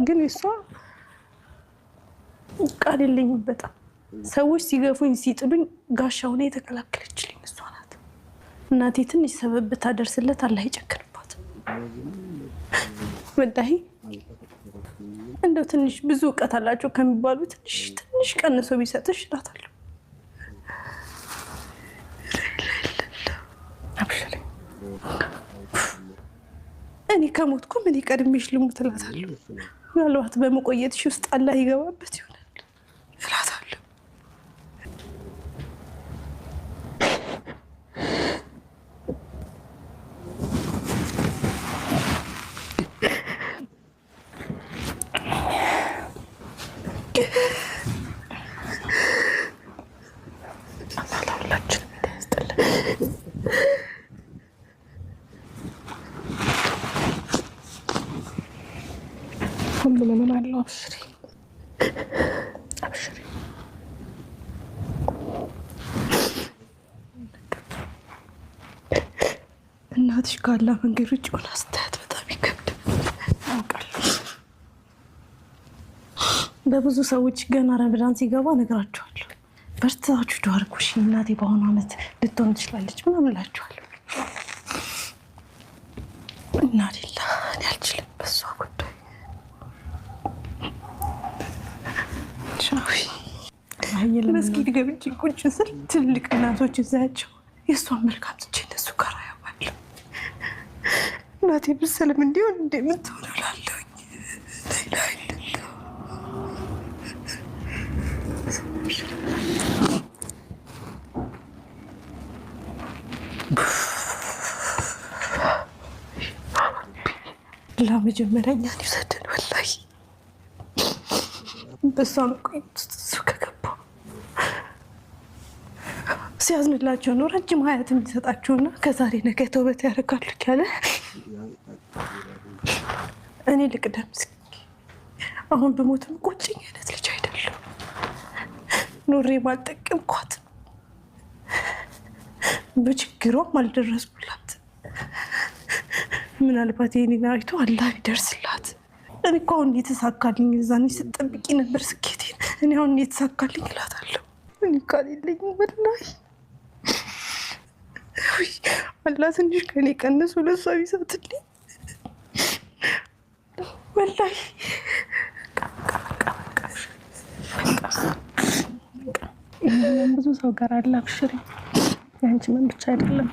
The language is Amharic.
ግን እሷ ቃል የለኝም። በጣም ሰዎች ሲገፉኝ ሲጥሉኝ ጋሻው ነው የተከላከለችልኝ እሷ ናት። እናቴ ትንሽ ሰበብ ብታደርስለት አላህ ይጨክንባት። ወላሂ እንደው ትንሽ ብዙ እውቀት አላቸው ከሚባሉ ትንሽ ቀንሶ ቢሰጥሽ እላታለሁ። እኔ ከሞትኩ ምን ቀድሜሽ ልሙት እላታለሁ። ምናልባት በመቆየትሽ ውስጥ አላህ ይገባበት ይሆናል እላታለሁ። ሁላችንም እንዳያስጠላን። ሁሉም ምን አለው? አብሽሪ አብሽሪ። እናትሽ ካላ መንገድ ውጭ ሆና ስታያት በጣም ይከብዳል አውቃለሁ። በብዙ ሰዎች ገና ረመዳን ሲገባ እነግራቸዋለሁ፣ በርታችሁ ዱዓ አድርጉ እናቴ በአሁኑ ዓመት ልትሆን ትችላለች ምናምን እላቸዋለሁ። እና ሌላ እኔ አልችልም በሷ ጉዳይ። መስጊድ ገብቼ ቁጭ ስል ትልቅ እናቶች እዛያቸው የእሷን መልካም ትቼ እነሱ ጋር አያዋለሁ። እናቴ ብሰልም እንዲሆን እንደምትሆን እላለሁኝ። ሌላ አይደለም። ለመጀመሪያ እኛን ይውሰድን። ወላሂ በሷ መቆየት እሱ ከገባ ሲያዝንላቸው ነው ረጅም ሀያት የሚሰጣቸውና ከዛሬ ነገ ተውበት ያደርጋሉ ያለ እኔ ልቅደም እስኪ። አሁን በሞትም ቁጭኝ አይነት ልጅ አይደለም። ኑሬ ማልጠቀምኳት በችግሯም አልደረስኩላት። ምናልባት የኔን አይቶ አላህ ይደርስላት። እኔ እኮ አሁን የተሳካልኝ እዛኔ ስጠብቂ ነበር ስኬቴን። እኔ አሁን የተሳካልኝ እላታለሁ። እኔ ቃል የለኝም ወላሂ። አላህ ትንሽ ከኔ ቀንሶ ለሷ ቢሰጥልኝ ወላሂ። ብዙ ሰው ጋር አለ። አብሽሪ፣ ያንቺ ምን ብቻ አይደለም።